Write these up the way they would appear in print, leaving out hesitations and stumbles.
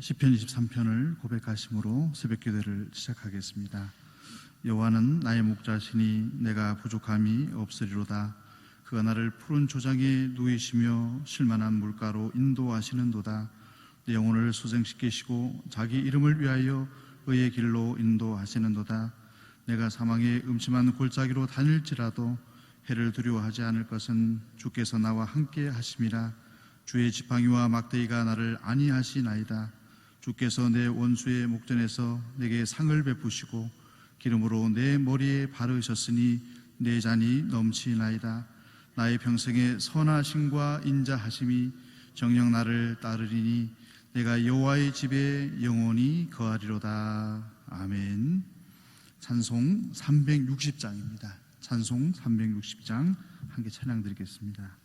시편 23편을 고백하심으로 새벽기도를 시작하겠습니다. 여호와는 나의 목자시니 내가 부족함이 없으리로다. 그가 나를 푸른 조장에 누이시며 쉴만한 물가로 인도하시는도다. 내 영혼을 소생시키시고 자기 이름을 위하여 의의 길로 인도하시는도다. 내가 사망의 음침한 골짜기로 다닐지라도 해를 두려워하지 않을 것은 주께서 나와 함께 하심이라. 주의 지팡이와 막대기가 나를 안위하시나이다. 주께서 내 원수의 목전에서 내게 상을 베푸시고 기름으로 내 머리에 바르셨으니 내 잔이 넘치나이다. 나의 평생의 선하심과 인자하심이 정녕 나를 따르리니 내가 여호와의 집에 영원히 거하리로다. 아멘. 찬송 360장입니다. 찬송 360장 함께 찬양 드리겠습니다.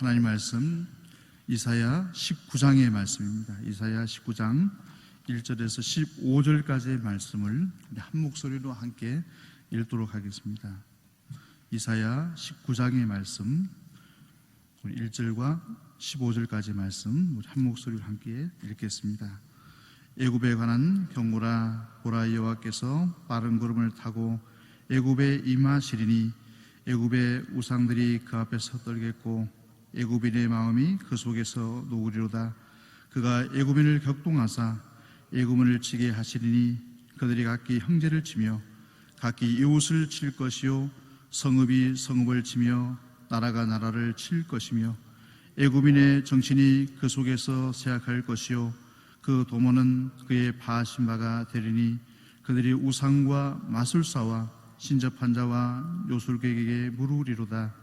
하나님 말씀 이사야 19장의 말씀입니다. 이사야 19장 1절에서 15절까지의 말씀을 한 목소리로 함께 읽도록 하겠습니다. 이사야 19장의 말씀 1절과 15절까지 말씀 한 목소리로 함께 읽겠습니다. 애굽에 관한 경고라. 보라, 여호와께서 빠른 구름을 타고 애굽에 임하시리니 애굽의 우상들이 그 앞에서 떨겠고 애굽인의 마음이 그 속에서 녹으리로다. 그가 애굽인을 격동하사 애굽인을 치게 하시리니 그들이 각기 형제를 치며 각기 이웃을 칠 것이요 성읍이 성읍을 치며 나라가 나라를 칠 것이며 애굽인의 정신이 그 속에서 쇠약할 것이요 그 도모는 그의 파하신 바가 되리니 그들이 우상과 마술사와 신접한 자와 요술객에게 물으리로다.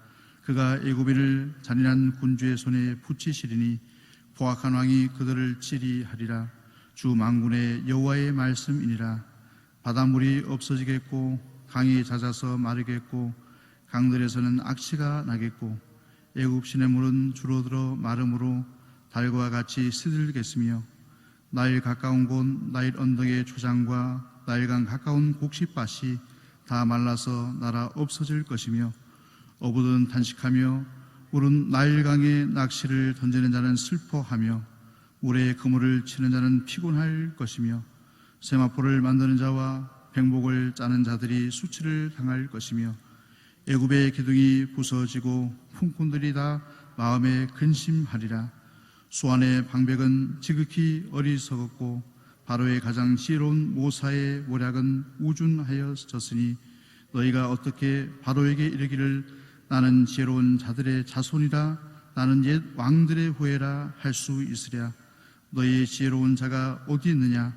그가 애굽인을 잔인한 군주의 손에 붙이시리니 포악한 왕이 그들을 치리하리라. 주 만군의 여호와의 말씀이니라. 바닷물이 없어지겠고 강이 잦아서 마르겠고 강들에서는 악취가 나겠고 애굽 시냇물은 줄어들어 마름으로 달과 같이 시들겠으며 나일 가까운 곳 나일 언덕의 초장과 나일강 가까운 곡식밭이 다 말라서 날아 없어질 것이며 어부든 탄식하며 물은 나일강에 낚시를 던지는 자는 슬퍼하며 물에 그물을 치는 자는 피곤할 것이며 세마포를 만드는 자와 백목을 짜는 자들이 수치를 당할 것이며 애굽의 기둥이 부서지고 품꾼들이 다 마음에 근심하리라. 수완의 방백은 지극히 어리석었고 바로의 가장 지혜로운 모사의 모략은 우준하여졌으니 너희가 어떻게 바로에게 이르기를 나는 지혜로운 자들의 자손이라 나는 옛 왕들의 후예라 할 수 있으랴. 너희의 지혜로운 자가 어디 있느냐?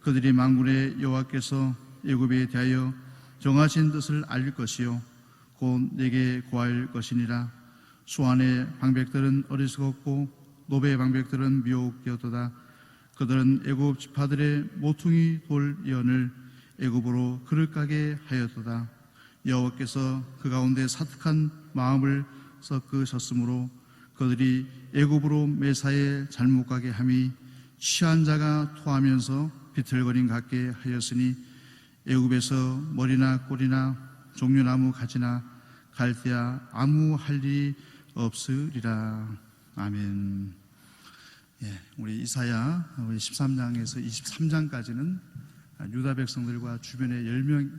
그들이 만군의 여호와께서 애굽에 대하여 정하신 뜻을 알 것이요 곧 내게 구할 것이니라. 수완의 방백들은 어리석었고 노베의 방백들은 미혹되었도다. 그들은 애굽 지파들의 모퉁이 돌 예언을 애굽으로 그릇 가게 하였도다. 여호와께서 그 가운데 사특한 마음을 섞으셨으므로 그들이 애굽으로 매사에 잘못 가게 함이 취한 자가 토하면서 비틀거림 같게 하였으니 애굽에서 머리나 꼬리나 종려나무 가지나 갈대야 아무 할 일이 없으리라. 아멘. 우리 이사야 13장에서 23장까지는 유다 백성들과 주변의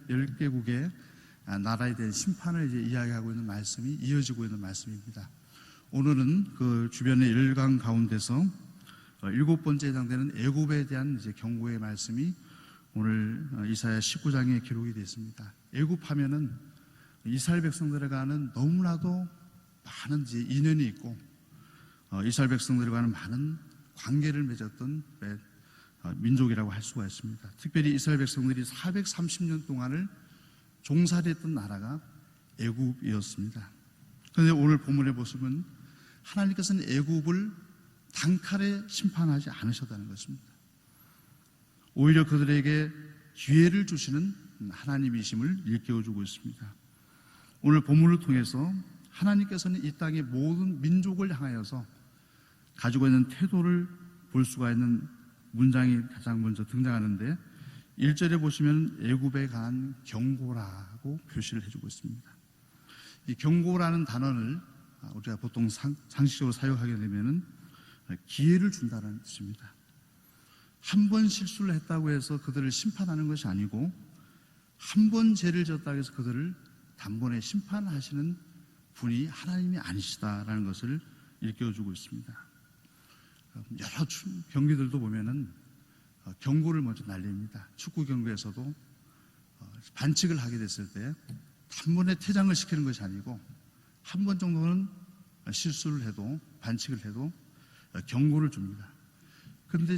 10개국의 나라에 대한 심판을 이제 이야기하고 있는 말씀이 이어지고 있는 말씀입니다. 오늘은 그 주변의 열강 가운데서 7번째 해당되는 애굽에 대한 이제 경고의 말씀이 오늘 이사야 19장에 기록이 되어 있습니다. 애굽하면은 이스라엘 백성들과는 너무나도 많은 이제 인연이 있고 이스라엘 백성들과는 많은 관계를 맺었던 민족이라고 할 수가 있습니다. 특별히 이스라엘 백성들이 430년 동안을 종살이했던 나라가 애굽이었습니다. 그런데 오늘 본문에 보시면 하나님께서는 애굽을 단칼에 심판하지 않으셨다는 것입니다. 오히려 그들에게 기회를 주시는 하나님이심을 일깨워주고 있습니다. 오늘 본문을 통해서 하나님께서는 이 땅의 모든 민족을 향하여서 가지고 있는 태도를 볼 수가 있는 문장이 가장 먼저 등장하는데 1절에 보시면 애굽에 관한 경고라고 표시를 해주고 있습니다. 이 경고라는 단어를 우리가 보통 상식적으로 사용하게 되면은 기회를 준다는 뜻입니다. 한 번 실수를 했다고 해서 그들을 심판하는 것이 아니고 한 번 죄를 지었다고 해서 그들을 단번에 심판하시는 분이 하나님이 아니시다라는 것을 일깨워주고 있습니다. 여러 경기들도 보면은 경고를 먼저 날립니다. 축구 경기에서도 반칙을 하게 됐을 때 단번에 퇴장을 시키는 것이 아니고 한 번 정도는 실수를 해도 반칙을 해도 경고를 줍니다. 그런데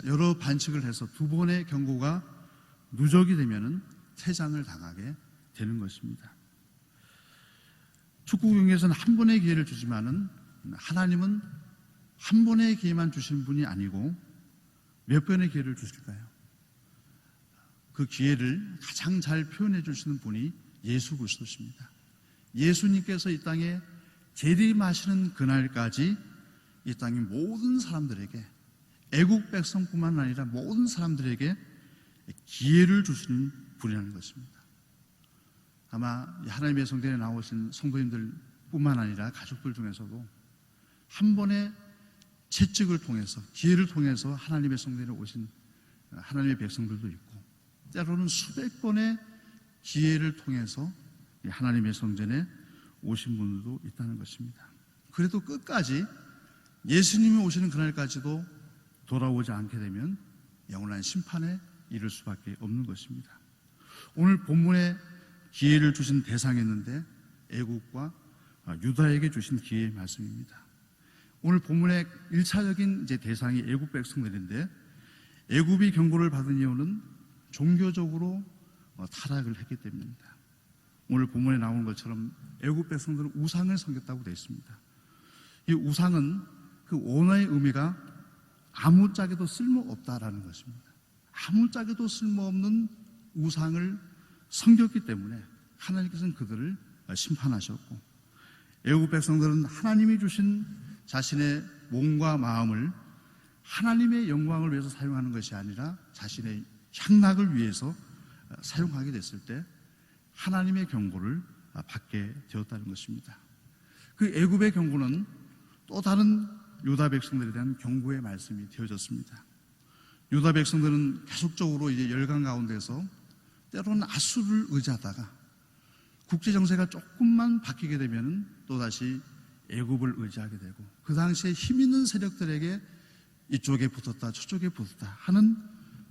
여러 반칙을 해서 두 번의 경고가 누적이 되면은 퇴장을 당하게 되는 것입니다. 축구 경기에서는 한 번의 기회를 주지만은 하나님은 한 번의 기회만 주시는 분이 아니고 몇 번의 기회를 주실까요? 그 기회를 가장 잘 표현해 주시는 분이 예수 그리스도십니다. 예수님께서 이 땅에 재림하시는 그날까지 이 땅의 모든 사람들에게 애국 백성뿐만 아니라 모든 사람들에게 기회를 주시는 분이라는 것입니다. 아마 하나님의 성전에 나오신 성도님들 뿐만 아니라 가족들 중에서도 한 번의 채찍을 통해서 기회를 통해서 하나님의 성전에 오신 하나님의 백성들도 있고 때로는 수백 번의 기회를 통해서 하나님의 성전에 오신 분들도 있다는 것입니다. 그래도 끝까지 예수님이 오시는 그날까지도 돌아오지 않게 되면 영원한 심판에 이를 수밖에 없는 것입니다. 오늘 본문에 기회를 주신 대상이었는데 애굽과 유다에게 주신 기회의 말씀입니다. 오늘 본문의 1차적인 대상이 애굽 백성들인데, 애굽이 경고를 받은 이유는 종교적으로 타락을 했기 때문입니다. 오늘 본문에 나오는 것처럼 애굽 백성들은 우상을 섬겼다고 되어 있습니다. 이 우상은 그 원어의 의미가 아무짝에도 쓸모없다라는 것입니다. 아무짝에도 쓸모없는 우상을 섬겼기 때문에 하나님께서는 그들을 심판하셨고, 애굽 백성들은 하나님이 주신 자신의 몸과 마음을 하나님의 영광을 위해서 사용하는 것이 아니라 자신의 향락을 위해서 사용하게 됐을 때 하나님의 경고를 받게 되었다는 것입니다. 그 애굽의 경고는 또 다른 유다 백성들에 대한 경고의 말씀이 되어졌습니다. 유다 백성들은 계속적으로 열강 가운데서 때로는 아수를 의지하다가 국제 정세가 조금만 바뀌게 되면 또다시 애굽을 의지하게 되고, 그 당시에 힘 있는 세력들에게 이쪽에 붙었다 저쪽에 붙었다 하는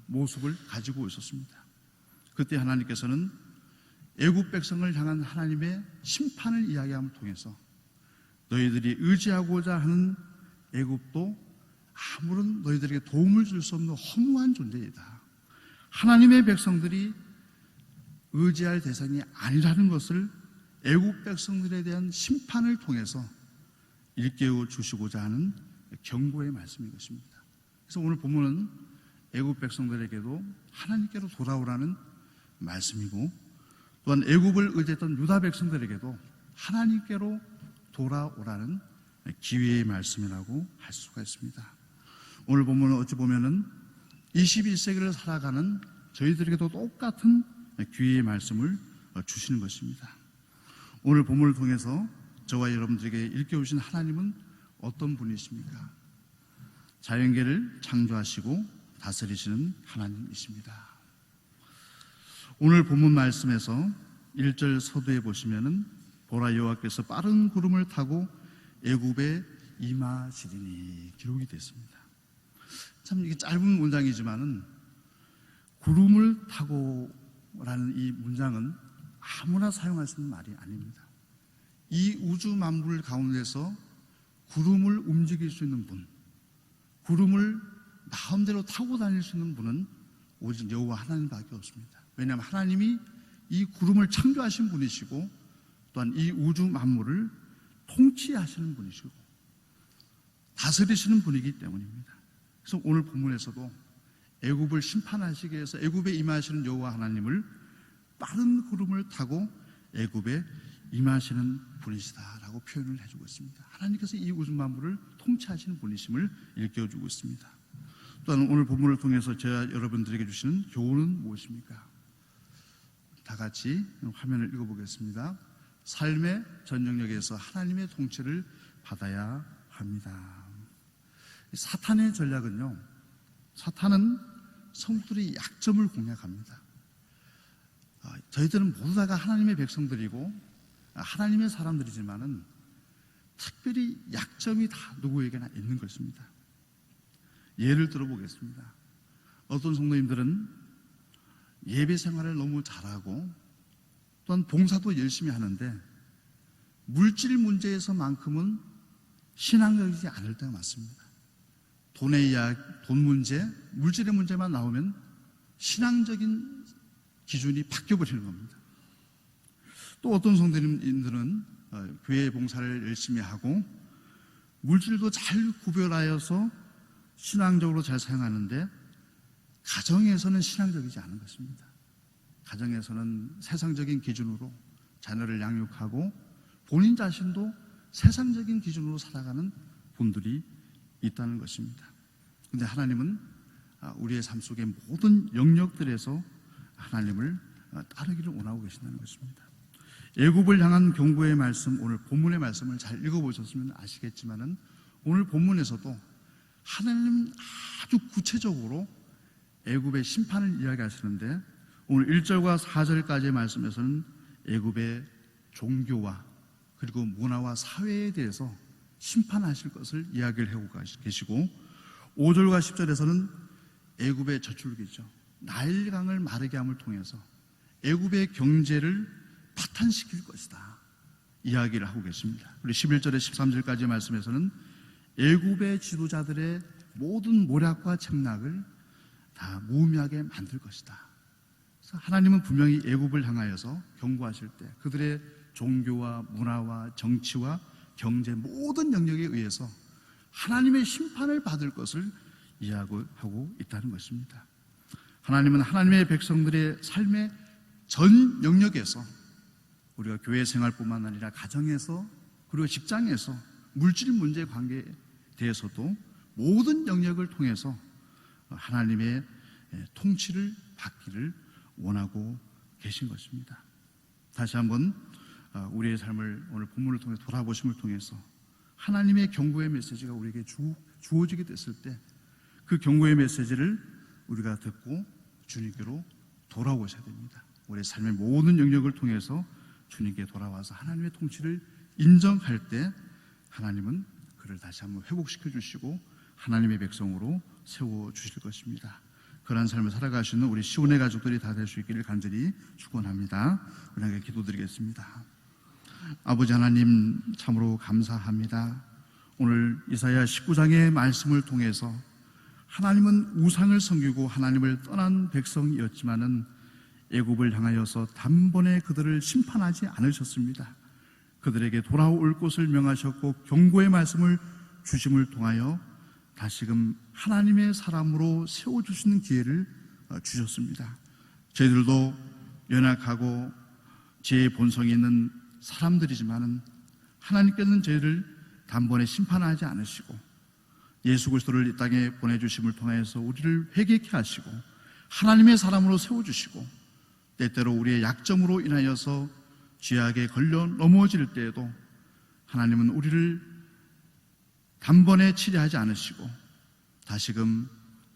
모습을 가지고 있었습니다. 그때 하나님께서는 애굽 백성을 향한 하나님의 심판을 이야기함을 통해서 너희들이 의지하고자 하는 애굽도 아무런 너희들에게 도움을 줄 수 없는 허무한 존재이다, 하나님의 백성들이 의지할 대상이 아니라는 것을 애굽 백성들에 대한 심판을 통해서 일깨워 주시고자 하는 경고의 말씀인 것입니다. 그래서 오늘 본문은 애굽 백성들에게도 하나님께로 돌아오라는 말씀이고, 또한 애굽을 의지했던 유다 백성들에게도 하나님께로 돌아오라는 기회의 말씀이라고 할 수가 있습니다. 오늘 본문은 어찌 보면은 21세기를 살아가는 저희들에게도 똑같은 기회의 말씀을 주시는 것입니다. 오늘 본문을 통해서 저와 여러분들에게 일깨우신 하나님은 어떤 분이십니까? 자연계를 창조하시고 다스리시는 하나님이십니다. 오늘 본문 말씀에서 1절 서두에 보시면은 보라, 여호와께서 빠른 구름을 타고 애굽에 임하시리니 기록이 됐습니다. 참 이게 짧은 문장이지만은 구름을 타고라는 이 문장은 아무나 사용할 수 있는 말이 아닙니다. 이 우주 만물 가운데서 구름을 움직일 수 있는 분, 구름을 마음대로 타고 다닐 수 있는 분은 오직 여호와 하나님밖에 없습니다. 왜냐하면 하나님이 이 구름을 창조하신 분이시고, 또한 이 우주 만물을 통치하시는 분이시고 다스리시는 분이기 때문입니다. 그래서 오늘 본문에서도 애굽을 심판하시기 위해서 애굽에 임하시는 여호와 하나님을 빠른 구름을 타고 애굽에 임하시는 분이시다라고 표현을 해주고 있습니다. 하나님께서 이 우주 만물을 통치하시는 분이심을 일깨워주고 있습니다. 또한 오늘 본문을 통해서 제가 여러분들에게 주시는 교훈은 무엇입니까? 다 같이 화면을 읽어보겠습니다. 삶의 전 영역에서 하나님의 통치를 받아야 합니다. 사탄의 전략은요, 사탄은 성도들의 약점을 공략합니다. 저희들은 모두 다가 하나님의 백성들이고 하나님의 사람들이지만은 특별히 약점이 다 누구에게나 있는 것입니다. 예를 들어보겠습니다. 어떤 성도님들은 예배 생활을 너무 잘하고 또한 봉사도 열심히 하는데 물질 문제에서만큼은 신앙적이지 않을 때가 많습니다. 돈 문제, 물질의 문제만 나오면 신앙적인 기준이 바뀌어버리는 겁니다. 또 어떤 성도님들은 교회 봉사를 열심히 하고 물질도 잘 구별하여서 신앙적으로 잘 사용하는데 가정에서는 신앙적이지 않은 것입니다. 가정에서는 세상적인 기준으로 자녀를 양육하고 본인 자신도 세상적인 기준으로 살아가는 분들이 있다는 것입니다. 그런데 하나님은 우리의 삶 속의 모든 영역들에서 하나님을 따르기를 원하고 계신다는 것입니다. 애굽을 향한 경고의 말씀, 오늘 본문의 말씀을 잘 읽어보셨으면 아시겠지만은 오늘 본문에서도 하나님 아주 구체적으로 애굽의 심판을 이야기하시는데, 오늘 1절과 4절까지의 말씀에서는 애굽의 종교와 그리고 문화와 사회에 대해서 심판하실 것을 이야기를 하고 계시고, 5절과 10절에서는 애굽의 저출기죠. 나일강을 마르게 함을 통해서 애굽의 경제를 파탄시킬 것이다 이야기를 하고 계십니다. 그리고 11절에 13절까지 말씀에서는 애굽의 지도자들의 모든 모략과 책략을 다 무의미하게 만들 것이다. 그래서 하나님은 분명히 애굽을 향하여서 경고하실 때 그들의 종교와 문화와 정치와 경제 모든 영역에 의해서 하나님의 심판을 받을 것을 이야기하고 있다는 것입니다. 하나님은 하나님의 백성들의 삶의 전 영역에서 우리가 교회 생활뿐만 아니라 가정에서 그리고 직장에서 물질 문제 관계에 대해서도 모든 영역을 통해서 하나님의 통치를 받기를 원하고 계신 것입니다. 다시 한번 우리의 삶을 오늘 본문을 통해 돌아보심을 통해서 하나님의 경고의 메시지가 우리에게 주어지게 됐을 때 그 경고의 메시지를 우리가 듣고 주님께로 돌아오셔야 됩니다. 우리의 삶의 모든 영역을 통해서 주님께 돌아와서 하나님의 통치를 인정할 때 하나님은 그를 다시 한번 회복시켜 주시고 하나님의 백성으로 세워주실 것입니다. 그러한 삶을 살아가시는 우리 시온의 가족들이 다 될 수 있기를 간절히 축원합니다. 우리에게 기도드리겠습니다. 아버지 하나님 참으로 감사합니다. 오늘 이사야 19장의 말씀을 통해서 하나님은 우상을 섬기고 하나님을 떠난 백성이었지만은 애굽을 향하여서 단번에 그들을 심판하지 않으셨습니다. 그들에게 돌아올 곳을 명하셨고 경고의 말씀을 주심을 통하여 다시금 하나님의 사람으로 세워주시는 기회를 주셨습니다. 저희들도 연약하고 죄의 본성이 있는 사람들이지만은 하나님께서는 저희를 단번에 심판하지 않으시고 예수 그리스도를 이 땅에 보내주심을 통해서 우리를 회개케 하시고 하나님의 사람으로 세워주시고 때때로 우리의 약점으로 인하여서 죄악에 걸려 넘어질 때에도 하나님은 우리를 단번에 치료하지 않으시고 다시금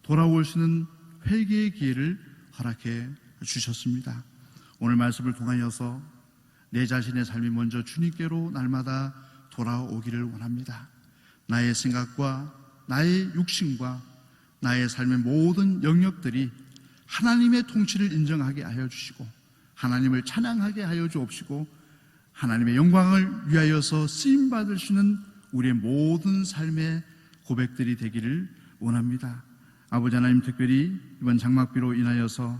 돌아오시는 회개의 기회를 허락해 주셨습니다. 오늘 말씀을 통하여서 내 자신의 삶이 먼저 주님께로 날마다 돌아오기를 원합니다. 나의 생각과 나의 육신과 나의 삶의 모든 영역들이 하나님의 통치를 인정하게 하여 주시고 하나님을 찬양하게 하여 주옵시고 하나님의 영광을 위하여서 쓰임받으시는 우리의 모든 삶의 고백들이 되기를 원합니다. 아버지 하나님, 특별히 이번 장막비로 인하여서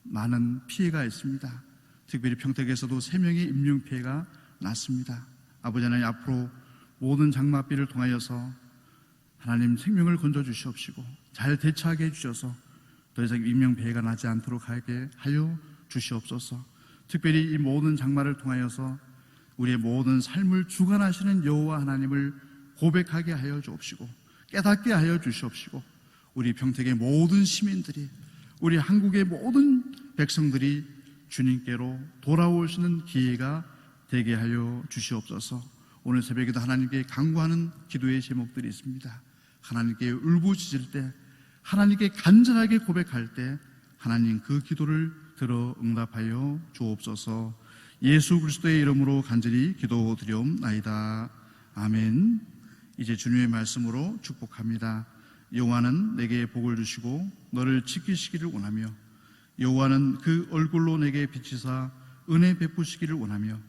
많은 피해가 있습니다. 특별히 평택에서도 3명의 인명피해가 났습니다. 아버지 하나님, 앞으로 모든 장막비를 통하여서 하나님 생명을 건져주시옵시고 잘 대처하게 해주셔서 더 이상 인명피해가 나지 않도록 하게 하여 주시옵소서. 특별히 이 모든 장마를 통하여서 우리의 모든 삶을 주관하시는 여호와 하나님을 고백하게 하여 주옵시고 깨닫게 하여 주시옵시고 우리 평택의 모든 시민들이 우리 한국의 모든 백성들이 주님께로 돌아오시는 기회가 되게 하여 주시옵소서. 오늘 새벽에도 하나님께 간구하는 기도의 제목들이 있습니다. 하나님께 울부짖을 때, 하나님께 간절하게 고백할 때 하나님 그 기도를 들어 응답하여 주옵소서. 예수 그리스도의 이름으로 간절히 기도드리옵나이다. 아멘. 이제 주님의 말씀으로 축복합니다. 여호와는 내게 복을 주시고 너를 지키시기를 원하며 여호와는 그 얼굴로 내게 비치사 은혜 베푸시기를 원하며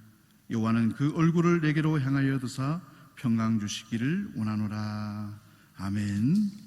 여호와는 그 얼굴을 내게로 향하여 드사 평강 주시기를 원하노라. 아멘.